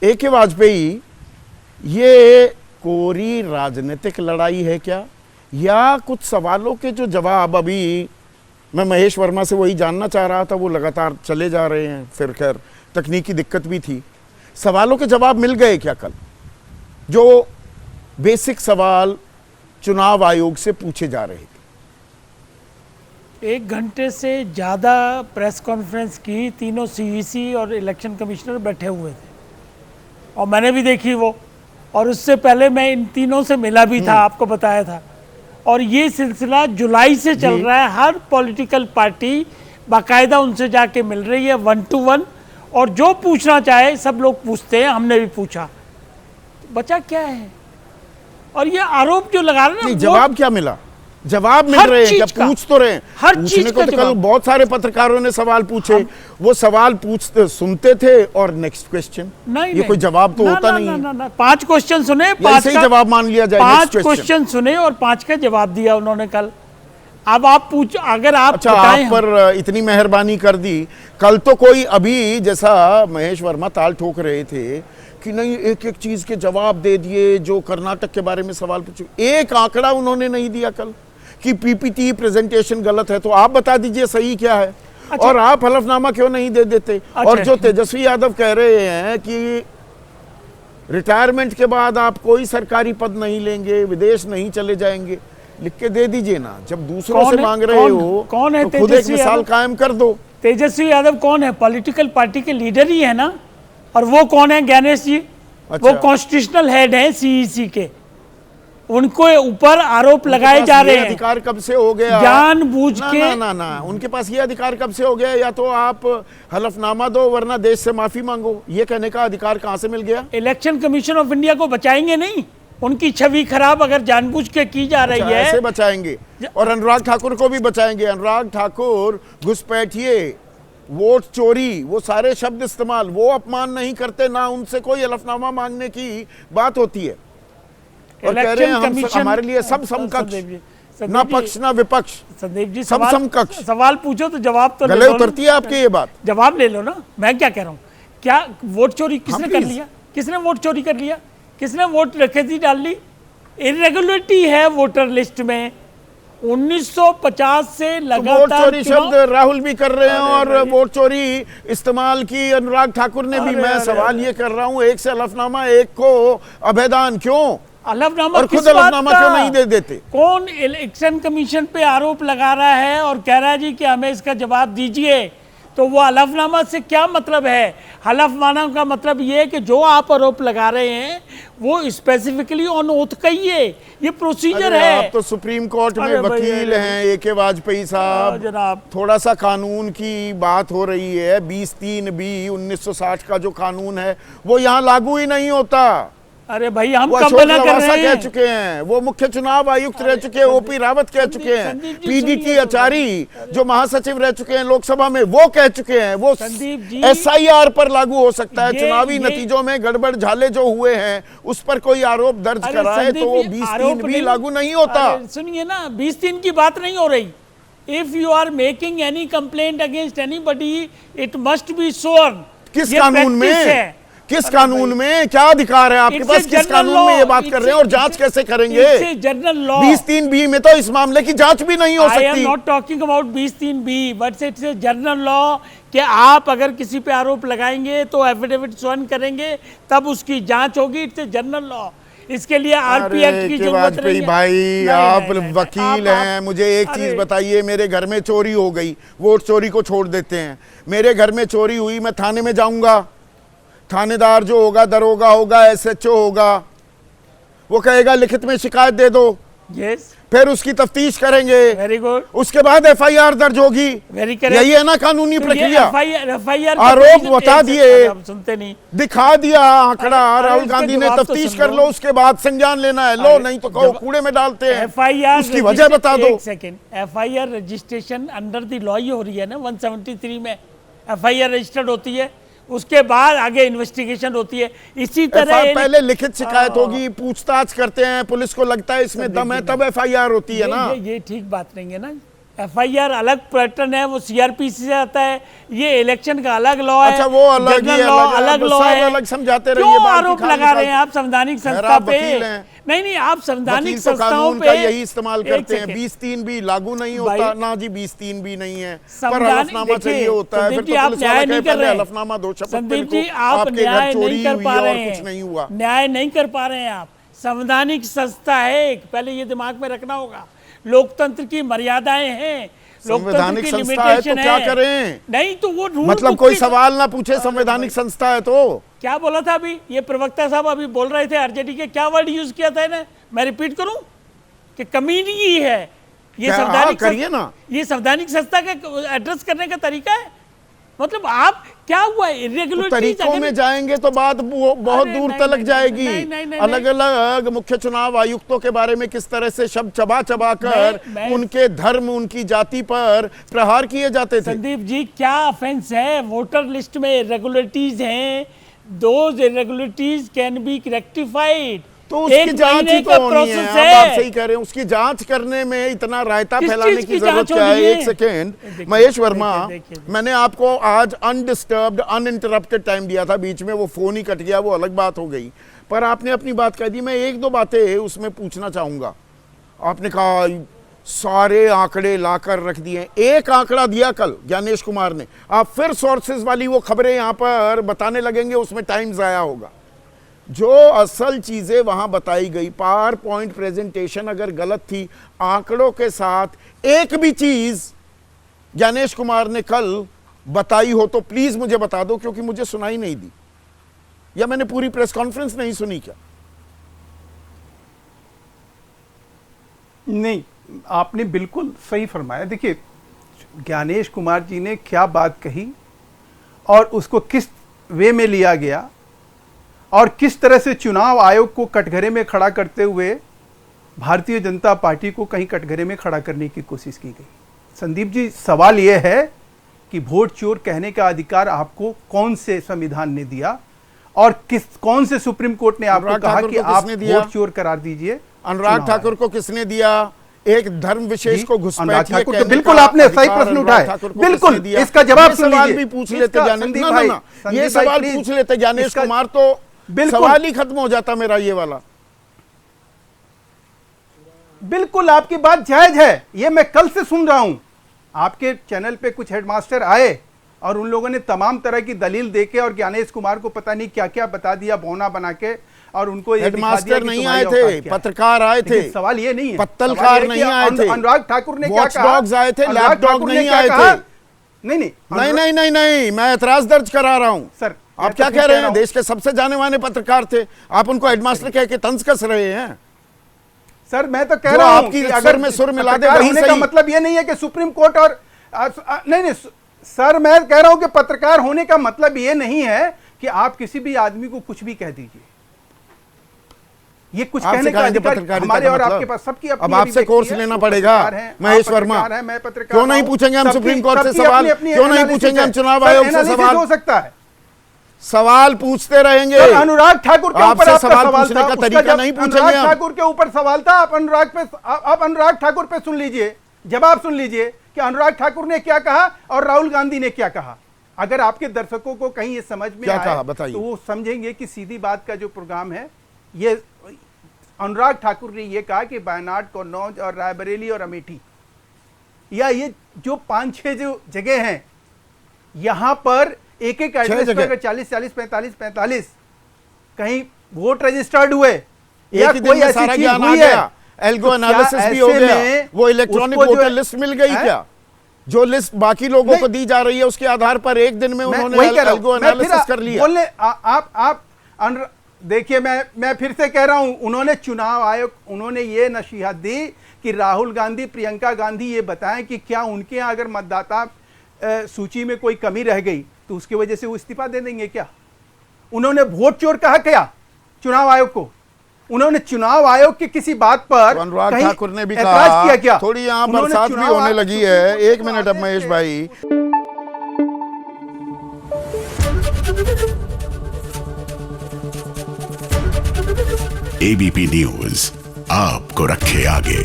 AK Vajpayee ये कोरी राजनीतिक लड़ाई है क्या, या कुछ सवालों के जो जवाब, अभी मैं महेश वर्मा से वही जानना चाह रहा था, वो लगातार चले जा रहे हैं, फिर खैर तकनीकी दिक्कत भी थी, सवालों के जवाब मिल गए क्या कल? जो बेसिक सवाल चुनाव आयोग से पूछे जा रहे थे। 1 घंटे से ज़्यादा प्रेस कॉन्फ्रेंस की, तीनों CEC और इलेक्शन कमिश्नर बैठे हुए थे और मैंने भी देखी वो, और उससे पहले मैं इन तीनों से मिला भी था, आपको बताया था। और ये सिलसिला जुलाई से चल रहा है, हर पॉलिटिकल पार्टी बाकायदा उनसे जाके मिल रही है 1 to 1, और जो पूछना चाहे सब लोग पूछते हैं, हमने भी पूछा। बचा क्या है? और ये आरोप जो लगा रहे हैं, जवाब क्या मिला? जवाब मिल रहे हैं क्या? पूछ तो रहे हैं, हर पूछने चीज को तो कल बहुत सारे पत्रकारों ने सवाल पूछे, वो सवाल पूछते सुनते थे और नेक्स्ट क्वेश्चन। ये कोई जवाब तो होता नहीं है। 5 क्वेश्चन सुने, 5 का जवाब मान लिया जाए। 5 क्वेश्चन सुने और 5 का जवाब दिया उन्होंने कल। अब आप पूछ, अगर आप अच्छा, आप पर इतनी मेहरबानी कर दी, कल तो कोई अभी जैसा महेश वर्मा ताल ठोक रहे थे कि नहीं एक एक चीज के जवाब दे दिए, जो कर्नाटक के बारे में सवाल पूछे, एक आंकड़ा उन्होंने नहीं दिया कल कि PPT प्रेजेंटेशन गलत है, तो आप बता दीजिए सही क्या है। अच्छा। और आप हलफनामा क्यों नहीं दे देते? अच्छा। और जो तेजस्वी यादव कह रहे हैं कि रिटायरमेंट के बाद आप कोई सरकारी पद नहीं लेंगे, विदेश नहीं चले जाएंगे, लिख के दे दीजिए ना। जब दूसरों से मांग रहे हो कौन है, तो खुद एक मिसाल कायम कर दो। तेजस्वी यादव कौन है? पॉलिटिकल पार्टी के लीडर ही है ना। और वो कौन है? ज्ञानेश जी। अच्छा। वो कॉन्स्टिट्यूशनल हेड है CEC के, उनको ऊपर आरोप लगाए जा रहे हैं। अधिकार कब से हो गया? जानबूझ के ना, उनके पास ये अधिकार कब से हो गया? या तो आप हलफनामा दो वरना देश से माफी मांगो, ये कहने का अधिकार कहां से मिल गया? इलेक्शन कमीशन ऑफ इंडिया को बचाएंगे नहीं, उनकी छवि खराब अगर जानबूझ के की जा रही है। ऐसे बचाएंगे। और अनुराग ठाकुर को भी बचाएंगे। अनुराग ठाकुर घुसपैठिए, वोट चोरी, वो सारे शब्द इस्तेमाल, वो अपमान नहीं करते, ना उनसे कोई हलफनामा मांगने की बात होती है। और कह रहे हैं हमारे लिए सब समकक्ष, ना पक्ष ना विपक्ष। संदीप जी, सब समकक्ष। सवाल पूछो तो जवाब तो गले उतरती है आपकी ये बात। जवाब ले लो ना। मैं क्या कह रहा हूँ, क्या वोट चोरी किसने कर लिया? किसने वोट चोरी कर लिया? किसने वोट रखी डाल ली? इरेगुलरिटी है वोटर लिस्ट में। 1950 से लगातार वोट चोरी शब्द राहुल भी कर रहे हैं और वोट चोरी इस्तेमाल की अनुराग ठाकुर ने भी। मैं सवाल ये कर रहा हूँ, एक से हलफनामा, एक को अभेदान, क्यों? हलफनामा और खुद हलफनामा क्यों नहीं दे देते? कौन इलेक्शन कमीशन पे आरोप लगा रहा है और कह रहा है जी कि हमें इसका जवाब दीजिए? तो वो हलफनामा से क्या मतलब है? हलफनामा का मतलब ये है कि जो आप आरोप लगा रहे हैं वो स्पेसिफिकली ऑन ओथ कहिए, ये प्रोसीजर है। आप तो सुप्रीम कोर्ट में वकील हैं AK वाजपेयी साहब, जनाब थोड़ा सा कानून की बात हो रही है। 20(3)B 1960 का जो कानून है वो यहाँ लागू ही नहीं होता। अरे भाई, हम कब मना कर रहे हैं? कह चुके हैं, वो मुख्य चुनाव आयुक्त रह चुके हैं, OP रावत कह चुके हैं, PDT आचार्य जो महासचिव रह चुके हैं लोकसभा में, वो कह चुके हैं वो SIR पर लागू हो सकता है। चुनावी नतीजों में गड़बड़ झाले जो हुए हैं उस पर कोई आरोप दर्ज कराए तो वो 20(3)B लागू नहीं होता। सुनिए ना, 20(3) की बात नहीं हो रही। If you are making any complaint against anybody, it must be sure. किस कानून में? किस कानून में? क्या अधिकार है आपके पास? किस कानून में ये बात कर रहे हैं? और जांच कैसे करेंगे? जनरल लॉ 20(3)B में तो इस मामले की जांच भी नहीं हो सकती। I am not talking about 20(3)B, but it's a general law कि आप अगर किसी पे आरोप लगाएंगे तो एफिडेविट स्वयं करेंगे, तब उसकी जांच होगी। It's a general law. इसके लिए RP एक्ट की जरूरत नहीं है। भाई, आप वकील हैं, मुझे एक चीज बताइए, मेरे घर में चोरी हो गई, वोट चोरी को छोड़ देते हैं, मेरे घर में चोरी हुई, मैं थाने में जाऊंगा, थानेदार जो होगा, दरोगा होगा, SHO होगा, वो कहेगा लिखित में शिकायत दे दो। यस। फिर उसकी तफ्तीश करेंगे। Very good. उसके बाद FIR दर्ज होगी। Very correct. यही है ना कानूनी प्रक्रिया? FIR आरोप बता दिए, सुनते नहीं, दिखा दिया आंकड़ा, राहुल गांधी ने, तफ्तीश कर लो, उसके बाद संज्ञान लेना है, लो, नहीं तो कहो कूड़े में डालते हैं। FIR उसकी वजह बता दो। एक second, FIR registration under the law ही हो रही है ना। 173 में FIR रजिस्टर्ड होती है, उसके बाद आगे इन्वेस्टिगेशन होती है। इसी तरह पहले लिखित शिकायत होगी, पूछताछ करते हैं, पुलिस को लगता है इसमें दम है, तब FIR होती है ना। ये ठीक बात नहीं है ना। FIR अलग पैटर्न है, वो CRPC से आता है, ये इलेक्शन का अलग लॉ है। अच्छा, वो अलग ही जनरल लॉ अलग लॉ है। अलग समझाते रहिए। क्यों आरोप लगा रहे हैं आप संवैधानिक संस्था पे? वकील हैं। नहीं, आप संवैधानिक वकील तो संस्थाओं कानून पे का यही इस्तेमाल एक करते हैं। सेकंड। 20-3 भी लागू नहीं होता ना जी, 20-3 भी नहीं है, पर संवैधानिक हलफनामा चाहिए होता है। फिर संदीप जी, तो आप पुलिस न्याय वाला नहीं कहे कर पहले रहे हैं। हलफनामा दो, शपथ पे संदीप जी, लिखो, आप आपके घर न्याय चोरी नहीं कर हुई पा है रहे और कुछ नहीं हैं, हुआ। न्याय नहीं कर पा रहे हैं आप। संवैधानिक संस्था है एक, पहले ये दिमाग में रखना होगा। लोकतंत्र की मर्यादाएं हैं, लोकतंत्र संवैधानिक की संस्था है तो लिमिटेशन क्या है। करें? नहीं तो वो रूल मतलब बुक कोई की- सवाल ना पूछे, संवैधानिक संस्था है तो क्या बोला था अभी ये प्रवक्ता साहब अभी बोल रहे थे, आरजेडी के क्या वर्ड यूज किया था इन्हें? मैं रिपीट करूं कि कमीनगी है ये क्या? संवैधानिक करिए ना। ये संवैधानिक संस्था का एड्रेस करने का तरीका है? मतलब आप क्या हुआ तो इरेगुलरिटीज तरीकों में जाएंगे तो बात बहुत अरे दूर नहीं, तलक नहीं, जाएगी। नहीं, अलग अलग मुख्य चुनाव आयुक्तों के बारे में किस तरह से शब्द चबा चबा कर मैं- उनके धर्म, उनकी जाति पर प्रहार किए जाते थे। संदीप जी, क्या ऑफेंस है? वोटर लिस्ट में इरेगुलरिटीज हैं, those irregularities can be rectified. तो उसकी जांच ही तो होनी है। आप सही कह रहे हैं, उसकी जांच करने में इतना रायता किस फैलाने चीज की की जरूरत जांच क्या है? होनी है? एक सेकेंड, देखिए, महेश वर्मा, देखिए। मैंने आपको आज अनडिस्टर्ब्ड अनइंटरप्टेड टाइम दिया था, बीच में वो फोन ही कट गया, वो अलग बात हो गई, पर आपने अपनी बात कह दी। मैं एक दो बातें उसमें पूछना चाहूंगा। आपने कहा सारे आंकड़े लाकर रख दिए, एक आंकड़ा दिया कल ज्ञानेश कुमार ने, आप फिर सोर्सेज वाली वो खबरें यहां पर बताने लगेंगे, उसमें टाइम जाया होगा। जो असल चीजें वहां बताई गई, पावर पॉइंट प्रेजेंटेशन अगर गलत थी, आंकड़ों के साथ एक भी चीज ज्ञानेश कुमार ने कल बताई हो तो प्लीज मुझे बता दो, क्योंकि मुझे सुनाई नहीं दी, या मैंने पूरी प्रेस कॉन्फ्रेंस नहीं सुनी क्या? नहीं, आपने बिल्कुल सही फरमाया। देखिए, ज्ञानेश कुमार जी ने क्या बात कही और उसको किस वे में लिया गया और किस तरह से चुनाव आयोग को कटघरे में खड़ा करते हुए भारतीय जनता पार्टी को कहीं कटघरे में खड़ा करने की कोशिश की गई। संदीप जी, सवाल यह है कि वोट चोर कहने का अधिकार आपको कौन से संविधान ने दिया और कौन से सुप्रीम कोर्ट ने आपको कहा कि आप वोट चोर करार दीजिए? अनुराग ठाकुर को किसने दिया? एक धर्म विशेष को घुसपैठ ठाकुर तो बिल्कुल आपने सही प्रश्न उठाया, बिल्कुल इसका जवाब सुन सवाल लीजिए। भी पूछ लेते संदीप भाई, ये सवाल पूछ लेते ज्ञानेश कुमार तो सवाल ही खत्म हो जाता मेरा ये वाला। बिल्कुल आपकी बात जायज है, ये मैं कल से सुन रहा हूं। आपके चैनल पे कुछ हेडमास्टर आए और उन लोगों ने तमाम तरह की दलील देके और ज्ञानेश कुमार को पता नहीं क्या क्या बता दिया बौना बना के, और उनको ये हेडमास्टर नहीं आए थे, पत्रकार आए थे। सवाल ये नहीं है, पत्तलकार नहीं आए थे, अनुराग ठाकुर ने क्या कहा? वॉचडॉग्स आए थे, लैपडॉग नहीं आए थे। नहीं, मैं एतराज दर्ज करा रहा हूं सर। आप क्या कह रहे हैं? देश के सबसे जाने माने पत्रकार थे, आप उनको हेडमास्टर कह के तंज कस रहे हैं। सर, मैं तो कह रहा हूं कि कि अगर में सुर मिला दे वही होने का सही। मतलब ये नहीं है कि सुप्रीम कोर्ट और नहीं सर, मैं कह रहा हूं कि पत्रकार होने का मतलब ये नहीं है कि आप किसी भी आदमी को कुछ भी कह दीजिए। ये कुछ कहने का अधिकार हमारे और आपके पास सबकी अपनी। अब आपसे कोर्स लेना पड़ेगा महेश वर्मा। क्यों नहीं पूछेंगे हम सुप्रीम कोर्ट से सवाल? क्यों नहीं पूछेंगे हम चुनाव आयोग से सवाल? हो सकता है, सवाल पूछते रहेंगे। अनुराग ठाकुर के ऊपर आपका सवाल पूछने का तरीका नहीं पूछेंगे। अनुराग ठाकुर के ऊपर सवाल था, आप अनुराग ठाकुर पे सुन लीजिए, जवाब सुन लीजिए कि अनुराग ठाकुर ने क्या कहा और राहुल गांधी ने क्या कहा। अगर आपके दर्शकों को कहीं ये समझ में आए तो वो समझेंगे कि सीधी बात का जो प्रोग्राम है, ये अनुराग ठाकुर ने ये कहा कि वायनाड, कन्नौज और रायबरेली और अमेठी, या ये जो 5-6 जो जगह हैं, यहां पर एक एक एड्रेस पर 40-40, 45-45 कहीं वोट रजिस्टर्ड हुए या कोई ऐसी चीज हुई है, एल्गो एनालिसिस भी हो गया, वो इलेक्ट्रॉनिक वोटर लिस्ट मिल गई क्या? जो लिस्ट बाकी लोगों को दी जा रही है उसके आधार पर एक दिन में उन्होंने एल्गो एनालिसिस कर लिया। बोलने आप देखिए, मैं फिर से कह रहा हूं, उन्होंने चुनाव आयोग, उन्होंने ये नसीहत दी कि राहुल गांधी, प्रियंका गांधी ये बताएं कि क्या उनके यहां अगर मतदाता सूची में कोई कमी रह गई तो उसकी वजह से वो इस्तीफा दे देंगे क्या? उन्होंने वोट चोर कहा क्या चुनाव आयोग को? उन्होंने चुनाव आयोग की किसी बात पर अनुराग ठाकुर ने भी कहा किया क्या? थोड़ी यहां बरसात भी होने लगी है। एक मिनट अब महेश भाई, एबीपी न्यूज आपको रखे आगे।